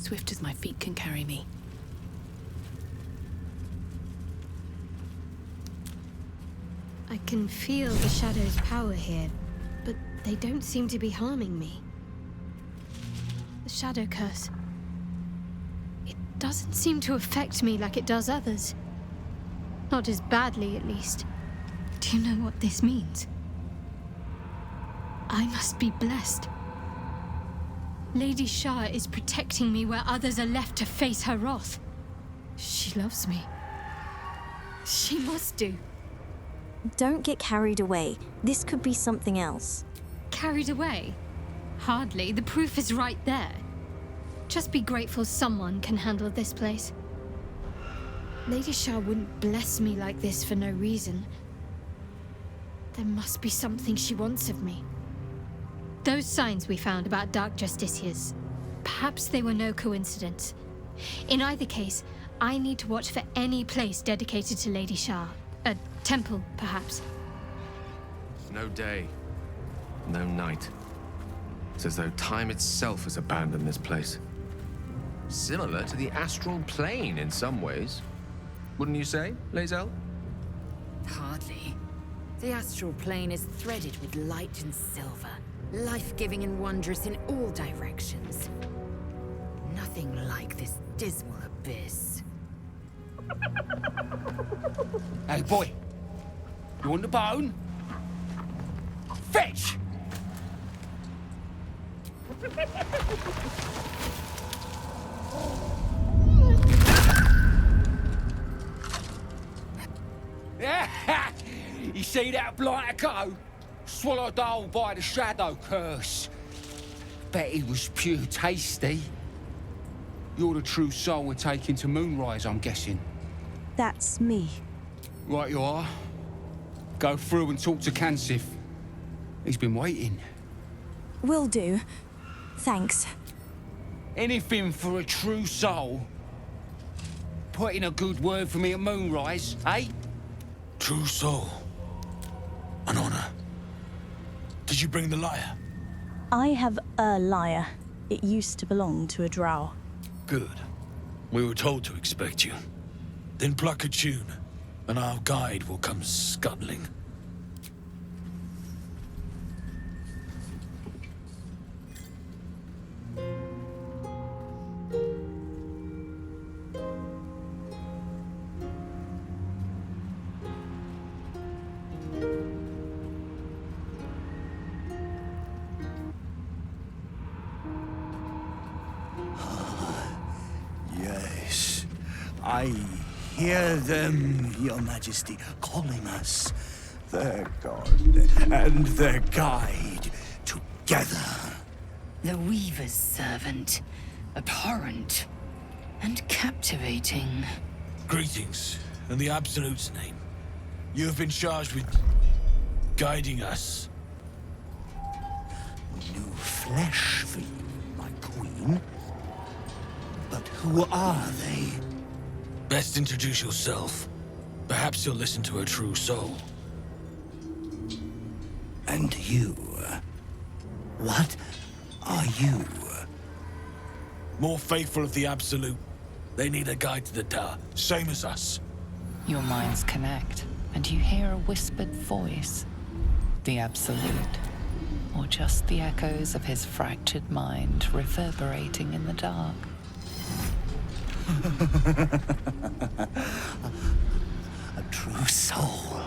swift as my feet can carry me. I can feel the Shadow's power here, but they don't seem to be harming me. The Shadow Curse. It doesn't seem to affect me like it does others. Not as badly, at least. Do you know what this means? I must be blessed. Lady Shah is protecting me where others are left to face her wrath. She loves me. She must do. Don't get carried away. This could be something else. Carried away? Hardly. The proof is right there. Just be grateful someone can handle this place. Lady Shah wouldn't bless me like this for no reason. There must be something she wants of me. Those signs we found about Dark Justiciars, perhaps they were no coincidence. In either case, I need to watch for any place dedicated to Lady Shah. A temple, perhaps. No day, no night. It's as though time itself has abandoned this place. Similar to the astral plane in some ways. Wouldn't you say, Lae'zel? Hardly. The astral plane is threaded with light and silver, life-giving and wondrous in all directions. Nothing like this dismal abyss. Hey, boy. You want the bone? Fetch! You see that blighter go? Swallowed whole by the Shadow Curse. Bet he was pure tasty. You're the true soul we're taking to Moonrise, I'm guessing. That's me. Right you are. Go through and talk to Kansif. He's been waiting. Will do. Thanks. Anything for a true soul. Put in a good word for me at Moonrise, eh? True soul. An honor. Did you bring the lyre? I have a lyre. It used to belong to a drow. Good. We were told to expect you. Then pluck a tune, and our guide will come scuttling. Yes, I hear them, Your Majesty, calling us their god and their guide together. The Weaver's servant. Abhorrent. And captivating. Greetings, in the Absolute's name. You have been charged with guiding us. New flesh for you, my queen. But who are they? Best introduce yourself. Perhaps you'll listen to a true soul. And you? What are you? More faithful of the Absolute. They need a guide to the Tower, same as us. Your minds connect, and you hear a whispered voice. The Absolute. Or just the echoes of his fractured mind reverberating in the dark. A true soul.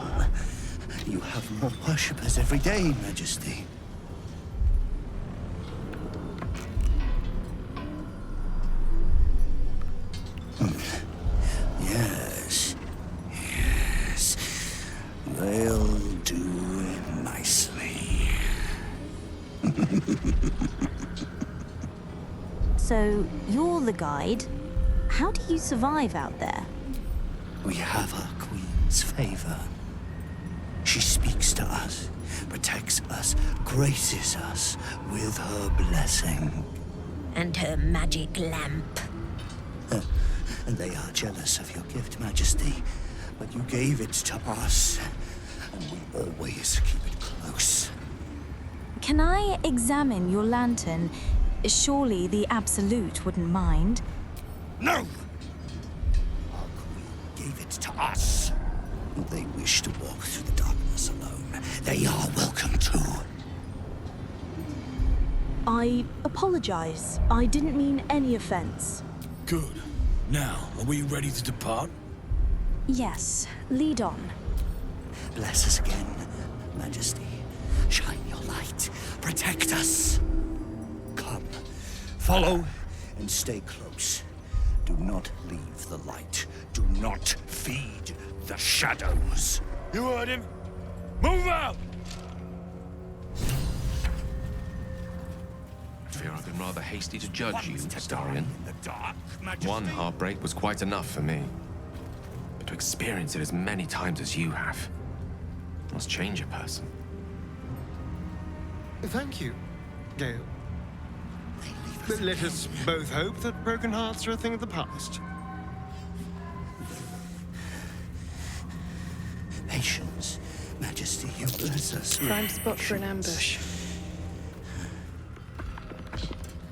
You have more worshippers every day, Majesty. Yes. Yes. They'll do nicely. So, you're the guide. How do you survive out there? We have our queen's favor. She speaks to us, protects us, graces us with her blessing. And her magic lamp. And they are jealous of your gift, Majesty. But you gave it to us, and we always keep it close. Can I examine your lantern? Surely the Absolute wouldn't mind. No! Our queen gave it to us. If they wish to walk through the darkness alone, they are welcome to. I apologize. I didn't mean any offense. Good. Now, are we ready to depart? Yes, lead on. Bless us again, Majesty. Shine your light. Protect us. Come, follow, and stay close. Do not leave the light. Do not feed the shadows. You heard him. Move out! I fear I've been rather hasty to judge you, Astarion. In the dark, Majesty. One heartbreak was quite enough for me. But to experience it as many times as you have must change a person. Thank you, Gale. But let us both hope that broken hearts are a thing of the past. Patience, Majesty, you bless us. Prime spot for an ambush.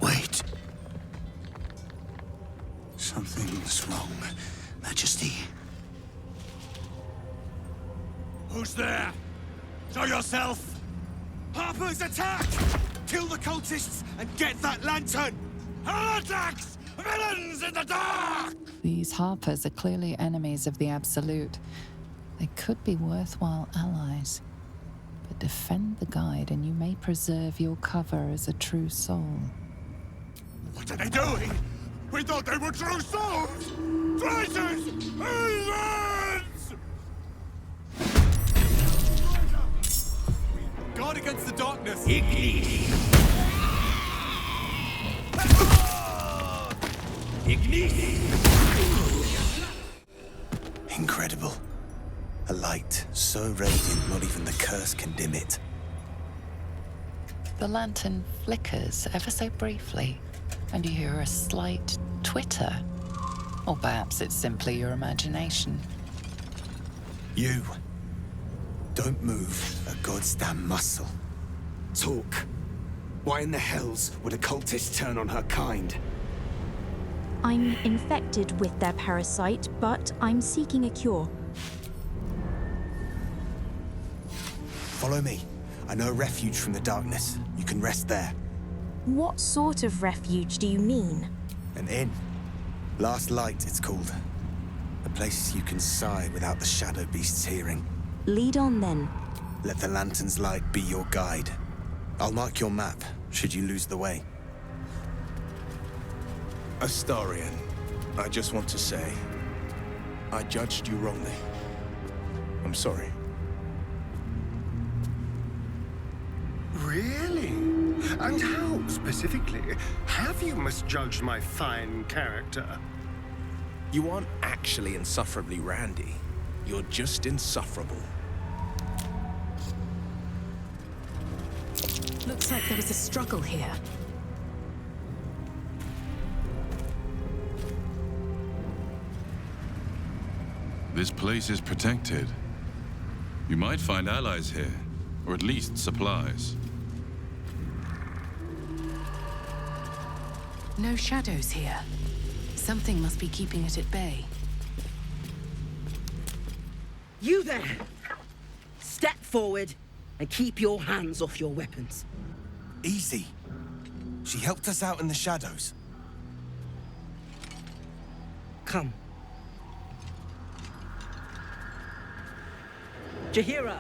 Wait. Something's wrong, Majesty. Who's there? Show yourself! Harper's attack! Kill the cultists and get that lantern! Heretics! Villains in the dark! These Harpers are clearly enemies of the Absolute. They could be worthwhile allies. But defend the guide and you may preserve your cover as a true soul. What are they doing? We thought they were true souls! Traitors! Heathens! Guard against the darkness! Incredible. A light so radiant not even the curse can dim it. The lantern flickers ever so briefly, and you hear a slight twitter. Or perhaps it's simply your imagination. You. Don't move a goddamn muscle. Talk. Why in the hells would a cultist turn on her kind? I'm infected with their parasite, but I'm seeking a cure. Follow me. I know a refuge from the darkness. You can rest there. What sort of refuge do you mean? An inn. Last Light, it's called. A place you can sigh without the shadow beasts hearing. Lead on then. Let the lantern's light be your guide. I'll mark your map, should you lose the way. Astarion, I just want to say, I judged you wrongly. I'm sorry. Really? And how, specifically, have you misjudged my fine character? You aren't actually insufferably randy. You're just insufferable. Looks like there was a struggle here. This place is protected. You might find allies here, or at least supplies. No shadows here. Something must be keeping it at bay. You there! Step forward and keep your hands off your weapons. Easy. She helped us out in the shadows. Come. Jahira!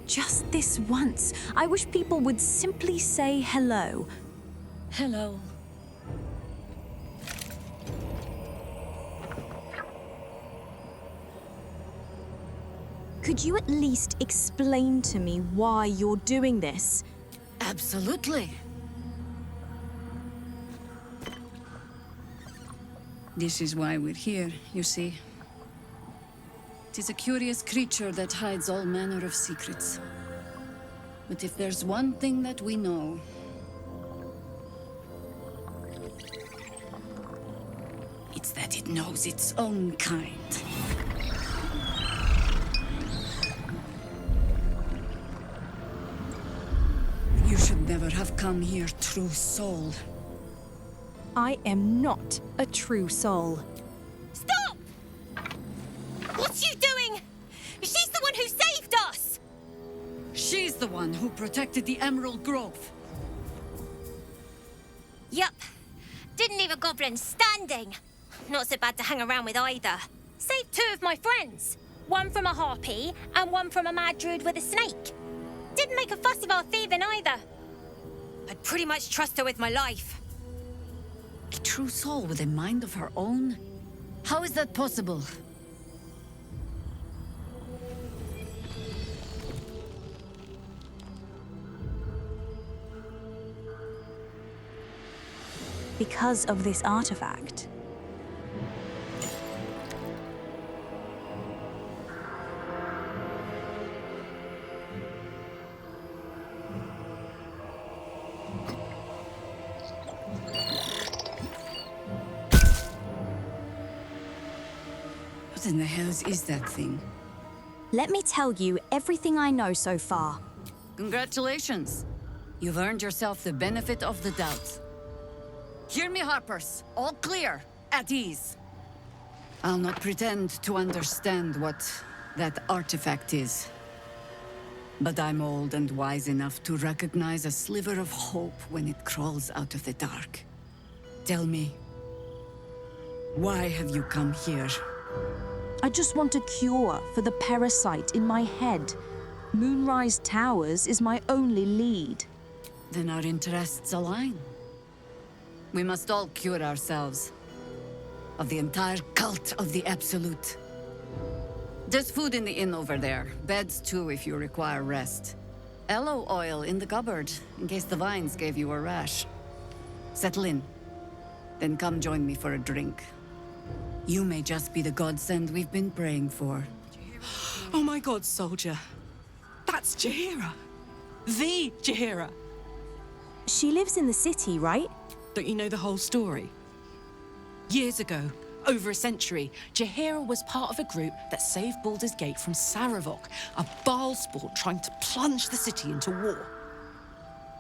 Just this once. I wish people would simply say hello. Hello. Could you at least explain to me why you're doing this? Absolutely. This is why we're here, you see. Tis a curious creature that hides all manner of secrets. But if there's one thing that we know, it's that it knows its own kind. You should never have come here, true soul. I am not a true soul. Stop! What's you doing? She's the one who saved us! She's the one who protected the Emerald Grove. Yup. Didn't leave a goblin standing. Not so bad to hang around with either. Saved 2 of my friends. One from a harpy and one from a mad druid with a snake. Didn't make a fuss of our thieving either. I'd pretty much trust her with my life. A true soul with a mind of her own? How is that possible? Because of this artifact. What in the hells is that thing? Let me tell you everything I know so far. Congratulations. You've earned yourself the benefit of the doubt. Hear me, Harpers. All clear. At ease. I'll not pretend to understand what that artifact is. But I'm old and wise enough to recognize a sliver of hope when it crawls out of the dark. Tell me, why have you come here? I just want a cure for the parasite in my head. Moonrise Towers is my only lead. Then our interests align. We must all cure ourselves of the entire cult of the Absolute. There's food in the inn over there. Beds too if you require rest. Aloe oil in the cupboard in case the vines gave you a rash. Settle in. Then come join me for a drink. You may just be the godsend we've been praying for. Oh my god, soldier. That's Jaheira. The Jaheira. She lives in the city, right? Don't you know the whole story? Years ago, over a century, Jaheira was part of a group that saved Baldur's Gate from Saravok, a Baalsport trying to plunge the city into war.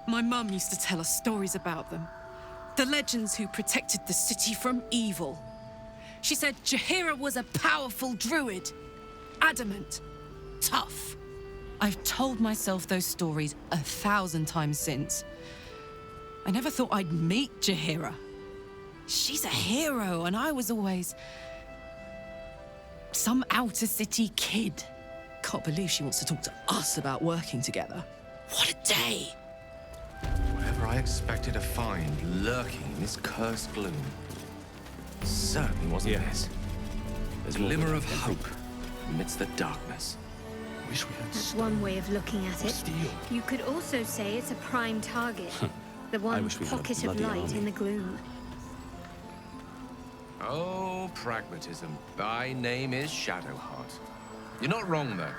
My mum used to tell us stories about them. The legends who protected the city from evil. She said Jaheira was a powerful druid. Adamant. Tough. I've told myself those stories 1,000 times since. I never thought I'd meet Jaheira. She's a hero, and I was always some outer city kid. Can't believe she wants to talk to us about working together. What a day! Whatever I expected to find lurking in this cursed gloom certainly wasn't this. There's a glimmer of hope amidst the darkness. Wish we had That's one way of looking at it. Steel. You could also say it's a prime target. The one pocket of light in the gloom. Oh, pragmatism. Thy name is Shadowheart. You're not wrong, though.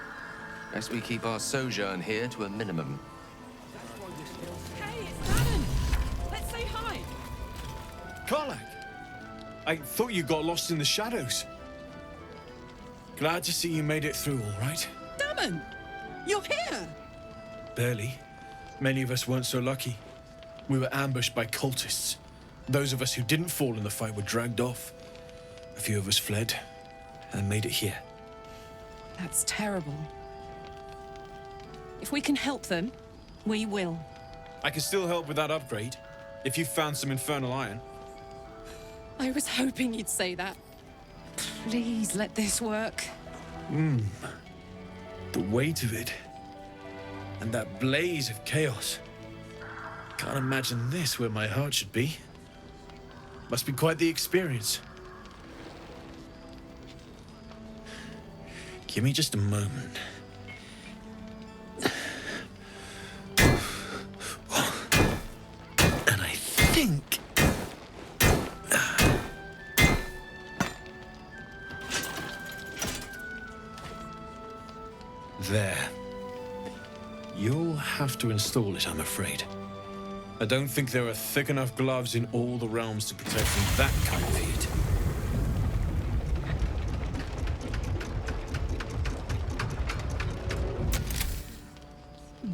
Best we keep our sojourn here to a minimum. Hey, it's Alan! Let's say hi! Karlach! I thought you got lost in the shadows. Glad to see you made it through all right. Damon! You're here! Barely. Many of us weren't so lucky. We were ambushed by cultists. Those of us who didn't fall in the fight were dragged off. A few of us fled and made it here. That's terrible. If we can help them, we will. I can still help with that upgrade, if you've found some infernal iron. I was hoping you'd say that. Please let this work. The weight of it. And that blaze of chaos. Can't imagine this where my heart should be. Must be quite the experience. Give me just a moment. And I think... there. You'll have to install it, I'm afraid. I don't think there are thick enough gloves in all the realms to protect from that kind of heat.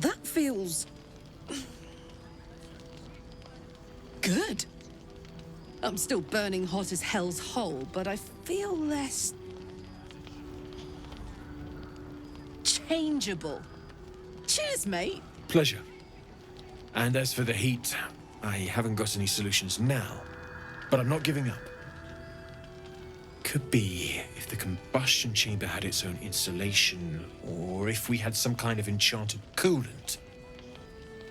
That feels... good. I'm still burning hot as hell's hole, but I feel less... changeable. Cheers, mate. Pleasure. And as for the heat, I haven't got any solutions now, but I'm not giving up. Could be if the combustion chamber had its own insulation, or if we had some kind of enchanted coolant.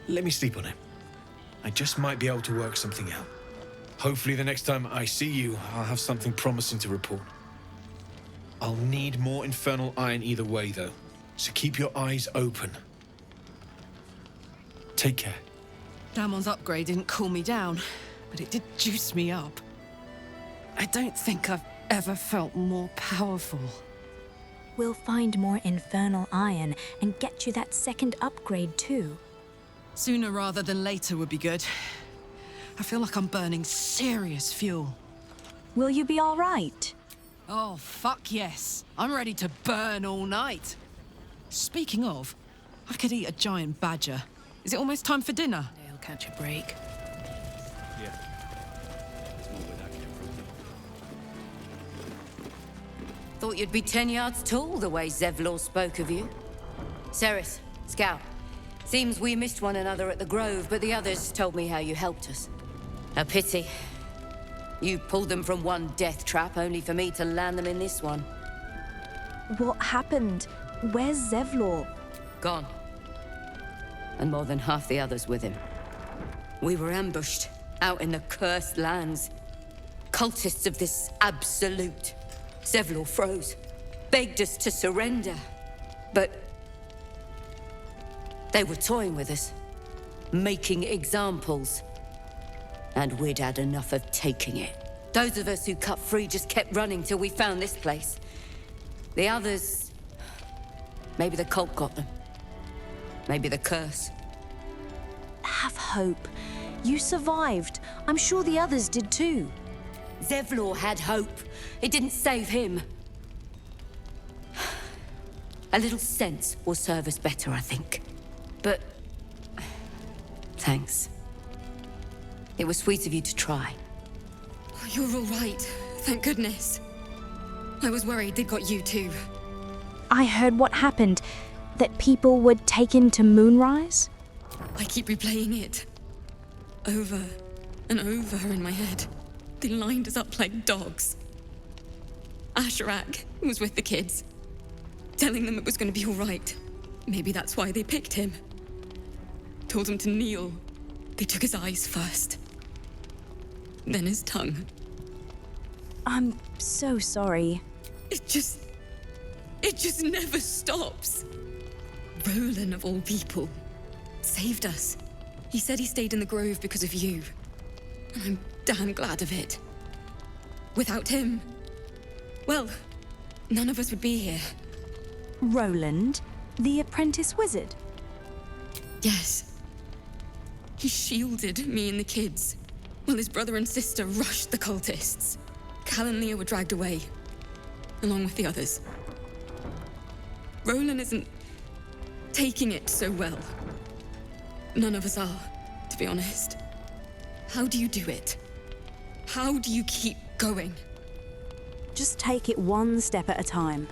Let me sleep on it. I just might be able to work something out. Hopefully the next time I see you, I'll have something promising to report. I'll need more infernal iron either way, though, so keep your eyes open. Take care. Damon's upgrade didn't cool me down, but it did juice me up. I don't think I've ever felt more powerful. We'll find more infernal iron and get you that second upgrade too. Sooner rather than later would be good. I feel like I'm burning serious fuel. Will you be all right? Oh, fuck yes. I'm ready to burn all night. Speaking of, I could eat a giant badger. Is it almost time for dinner? They'll catch a break. Yeah. Thought you'd be 10 yards tall the way Zevlor spoke of you. Ceres, Scout. Seems we missed one another at the Grove, but the others told me how you helped us. A pity. You pulled them from one death trap, only for me to land them in this one. What happened? Where's Zevlor? Gone. And more than half the others with him. We were ambushed, out in the cursed lands. Cultists of this absolute. Zevlor froze, begged us to surrender. But they were toying with us, making examples. And we'd had enough of taking it. Those of us who cut free just kept running till we found this place. The others... maybe the cult got them. Maybe the curse. Have hope. You survived. I'm sure the others did too. Zevlor had hope. It didn't save him. A little sense will serve us better, I think. But... thanks. It was sweet of you to try. Oh, you're all right. Thank goodness. I was worried they'd got you too. I heard what happened. That people were taken to Moonrise? I keep replaying it. Over and over in my head. They lined us up like dogs. Asherak was with the kids, telling them it was going to be all right. Maybe that's why they picked him. Told him to kneel. They took his eyes first. Then his tongue. I'm so sorry. It just never stops. Roland, of all people, saved us. He said he stayed in the Grove because of you. And I'm damn glad of it. Without him, well, none of us would be here. Roland, the apprentice wizard? Yes. He shielded me and the kids, while his brother and sister rushed the cultists. Cal and Leah were dragged away, along with the others. Roland isn't taking it so well. None of us are, to be honest. How do you do it? How do you keep going? Just take it one step at a time.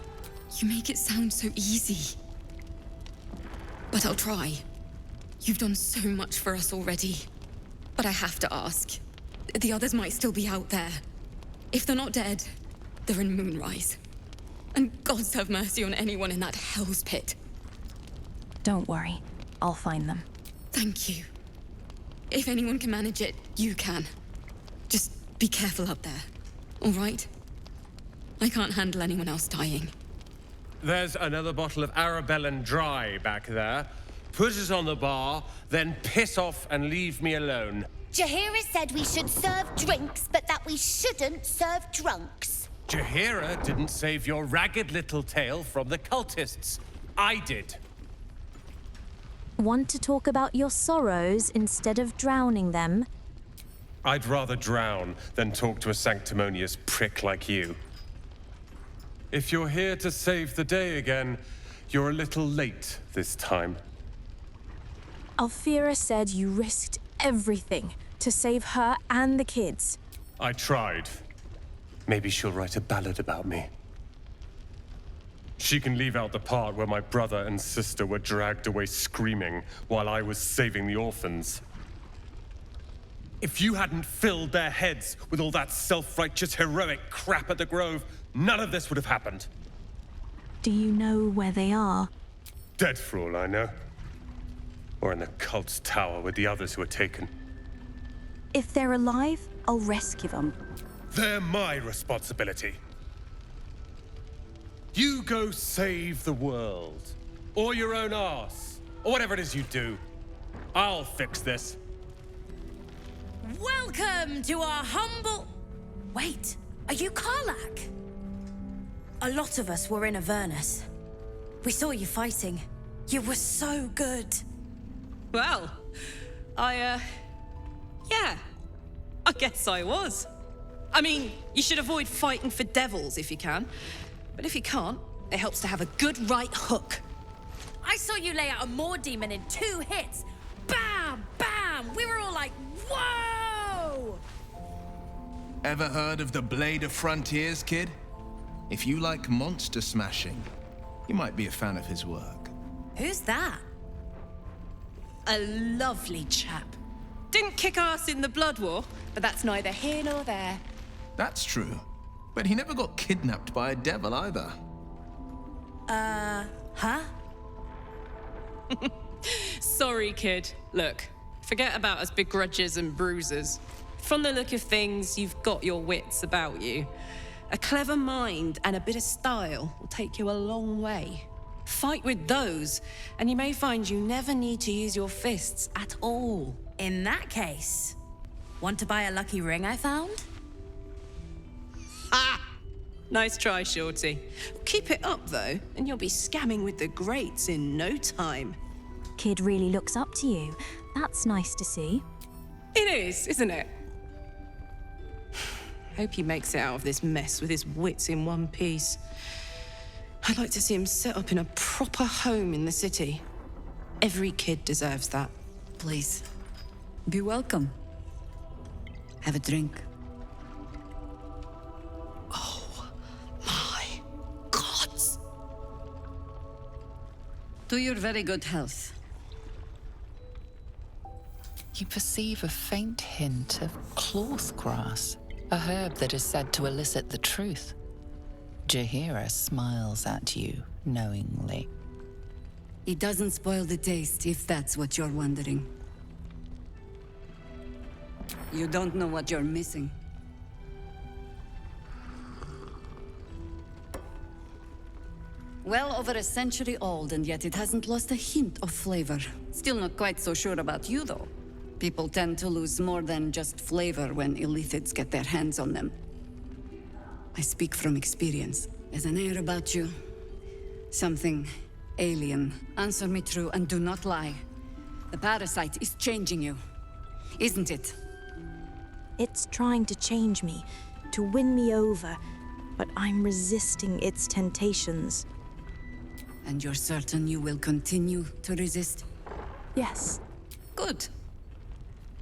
You make it sound so easy. But I'll try. You've done so much for us already. But I have to ask. The others might still be out there. If they're not dead, they're in Moonrise. And gods have mercy on anyone in that hell's pit. Don't worry. I'll find them. Thank you. If anyone can manage it, you can. Just be careful up there, all right? I can't handle anyone else dying. There's another bottle of Arabellan Dry back there. Put it on the bar, then piss off and leave me alone. Jaheira said we should serve drinks, but that we shouldn't serve drunks. Jaheira didn't save your ragged little tail from the cultists. I did. Want to talk about your sorrows instead of drowning them? I'd rather drown than talk to a sanctimonious prick like you. If you're here to save the day again, you're a little late this time. Alfira said you risked everything to save her and the kids. I tried. Maybe she'll write a ballad about me. She can leave out the part where my brother and sister were dragged away screaming while I was saving the orphans. If you hadn't filled their heads with all that self-righteous heroic crap at the Grove, none of this would have happened. Do you know where they are? Dead for all I know. Or in the cult's tower with the others who were taken. If they're alive, I'll rescue them. They're my responsibility. You go save the world. Or your own arse. Or whatever it is you do. I'll fix this. Welcome to our humble... Wait, are you Karlach? A lot of us were in Avernus. We saw you fighting. You were so good. Well, yeah, I guess I was. I mean, you should avoid fighting for devils if you can. But if you can't, it helps to have a good right hook. I saw you lay out a Moor demon in 2 hits. Bam! Bam! We were all like, whoa! Ever heard of the Blade of Frontiers, kid? If you like monster smashing, you might be a fan of his work. Who's that? A lovely chap. Didn't kick ass in the Blood War, but that's neither here nor there. That's true. But he never got kidnapped by a devil either. Huh? Sorry, kid. Look, forget about us begrudges and bruisers. From the look of things, you've got your wits about you. A clever mind and a bit of style will take you a long way. Fight with those, and you may find you never need to use your fists at all. In that case, want to buy a lucky ring I found? Ah! Nice try, Shorty. Keep it up, though, and you'll be scamming with the greats in no time. Kid really looks up to you. That's nice to see. It is, isn't it? Hope he makes it out of this mess with his wits in one piece. I'd like to see him set up in a proper home in the city. Every kid deserves that. Please, be welcome. Have a drink. Oh, my gods. To your very good health. You perceive a faint hint of cloth grass, a herb that is said to elicit the truth. Jaheira smiles at you knowingly. It doesn't spoil the taste, if that's what you're wondering. You don't know what you're missing. Well over a century old, and yet it hasn't lost a hint of flavor. Still not quite so sure about you, though. People tend to lose more than just flavor when illithids get their hands on them. I speak from experience. There's an air about you. Something alien. Answer me true and do not lie. The parasite is changing you, isn't it? It's trying to change me, to win me over, but I'm resisting its temptations. And you're certain you will continue to resist? Yes. Good.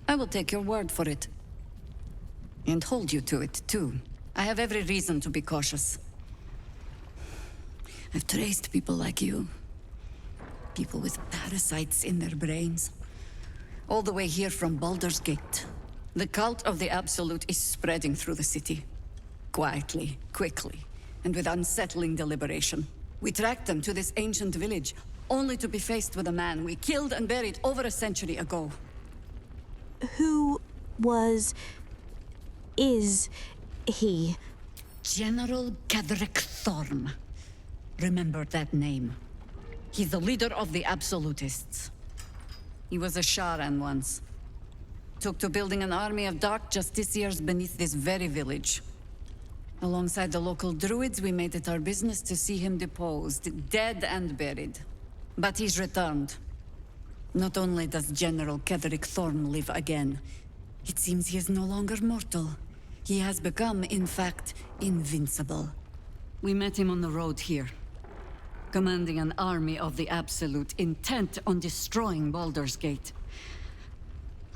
I will take your word for it. And hold you to it, too. I have every reason to be cautious. I've traced people like you. People with parasites in their brains. All the way here from Baldur's Gate. The cult of the Absolute is spreading through the city. Quietly, quickly, and with unsettling deliberation. We tracked them to this ancient village, only to be faced with a man we killed and buried over a century ago. Who is he? General Gadrick Thorm. Remember that name. He's the leader of the Absolutists. He was a Sharan once. Took to building an army of dark justiciars beneath this very village. Alongside the local druids, we made it our business to see him deposed, dead and buried. But he's returned. Not only does General Ketherick Thorn live again, it seems he is no longer mortal. He has become, in fact, invincible. We met him on the road here, commanding an army of the Absolute, intent on destroying Baldur's Gate.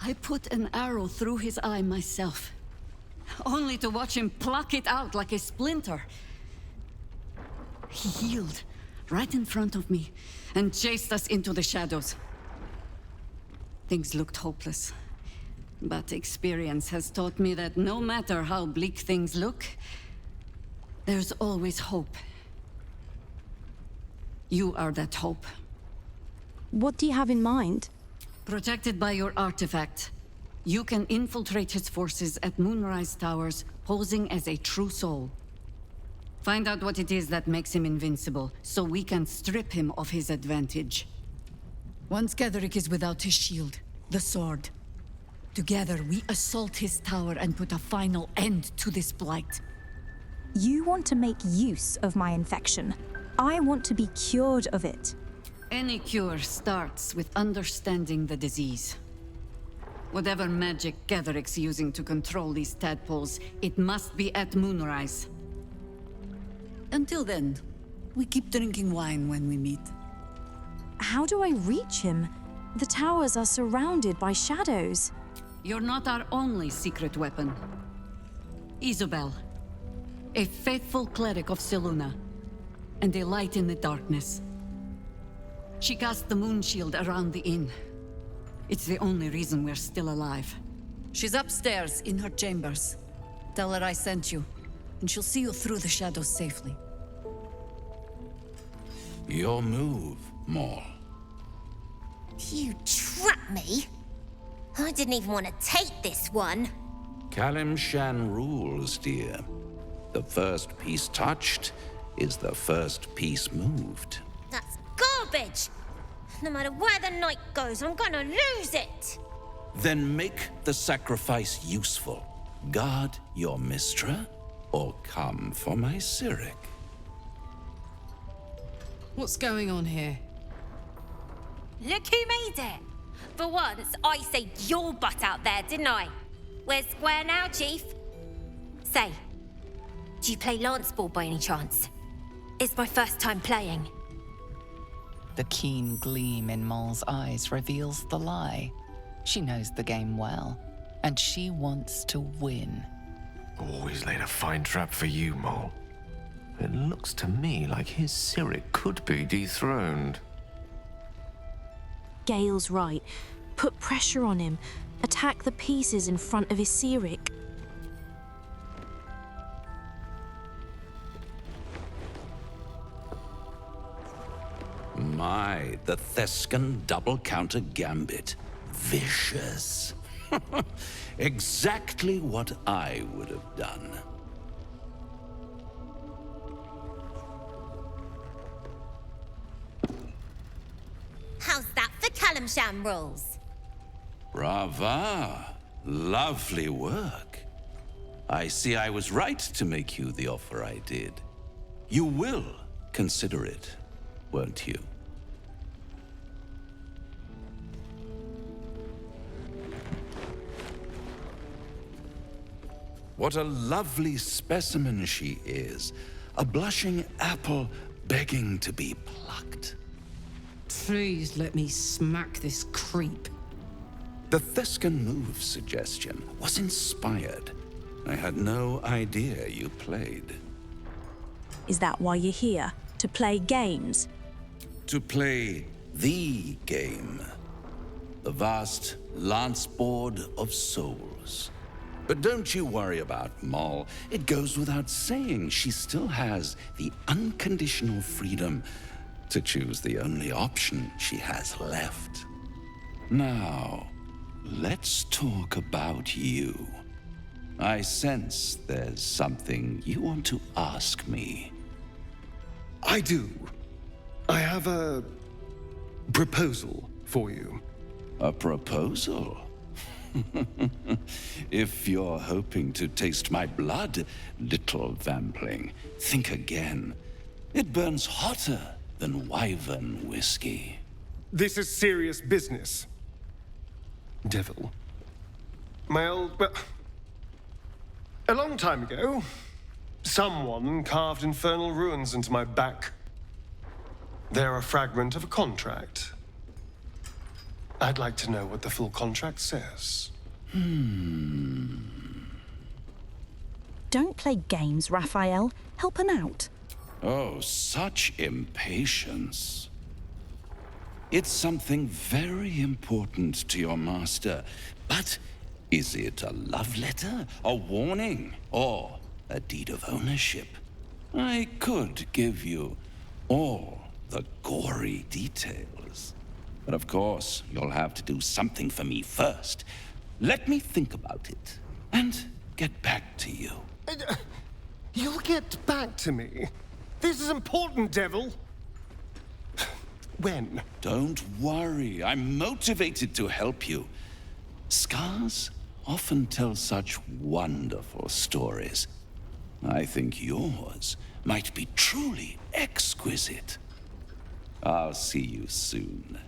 I put an arrow through his eye myself, only to watch him pluck it out like a splinter. He healed right in front of me and chased us into the shadows. Things looked hopeless, but experience has taught me that no matter how bleak things look, there's always hope. You are that hope. What do you have in mind? Protected by your artifact, you can infiltrate his forces at Moonrise Towers, posing as a true soul. Find out what it is that makes him invincible, so we can strip him of his advantage. Once Ketherick is without his shield, the sword, together we assault his tower and put a final end to this blight. You want to make use of my infection. I want to be cured of it. Any cure starts with understanding the disease. Whatever magic Ketherick's using to control these tadpoles, it must be at Moonrise. Until then, we keep drinking wine when we meet. How do I reach him? The towers are surrounded by shadows. You're not our only secret weapon. Isobel, a faithful cleric of Selûne, and a light in the darkness. She cast the moon shield around the inn. It's the only reason we're still alive. She's upstairs in her chambers. Tell her I sent you, and she'll see you through the shadows safely. Your move, Maul. You trapped me? I didn't even want to take this one. Kalimshan rules, dear. The first piece touched is the first piece moved. That's garbage! No matter where the night goes, I'm gonna lose it! Then make the sacrifice useful. Guard your Mistra, or come for my Cyric. What's going on here? Look who made it! For once, I saved your butt out there, didn't I? We're square now, Chief. Say, do you play lance ball by any chance? It's my first time playing. The keen gleam in Moll's eyes reveals the lie. She knows the game well, and she wants to win. Always laid a fine trap for you, Moll. It looks to me like his Cyric could be dethroned. Gale's right. Put pressure on him. Attack the pieces in front of his Cyric. My, the Thescan double counter gambit. Vicious. Exactly what I would have done. How's that for Kalimshan rules? Brava. Lovely work. I see I was right to make you the offer I did. You will consider it, won't you? What a lovely specimen she is. A blushing apple begging to be plucked. Please let me smack this creep. The Thescan move suggestion was inspired. I had no idea you played. Is that why you're here? To play games? To play the game. The vast lance board of souls. But don't you worry about Moll. It goes without saying she still has the unconditional freedom to choose the only option she has left. Now, let's talk about you. I sense there's something you want to ask me. I do. I have a proposal for you. A proposal? If you're hoping to taste my blood, little vampling, think again. It burns hotter than wyvern whiskey. This is serious business. Devil. Well, a long time ago, someone carved infernal runes into my back. They're a fragment of a contract. I'd like to know what the full contract says. Don't play games, Raphael. Help him out. Oh, such impatience. It's something very important to your master. But is it a love letter, a warning, or a deed of ownership? I could give you all the gory details. But of course, you'll have to do something for me first. Let me think about it and get back to you. You'll get back to me? This is important, Devil. When? Don't worry, I'm motivated to help you. Scars often tell such wonderful stories. I think yours might be truly exquisite. I'll see you soon.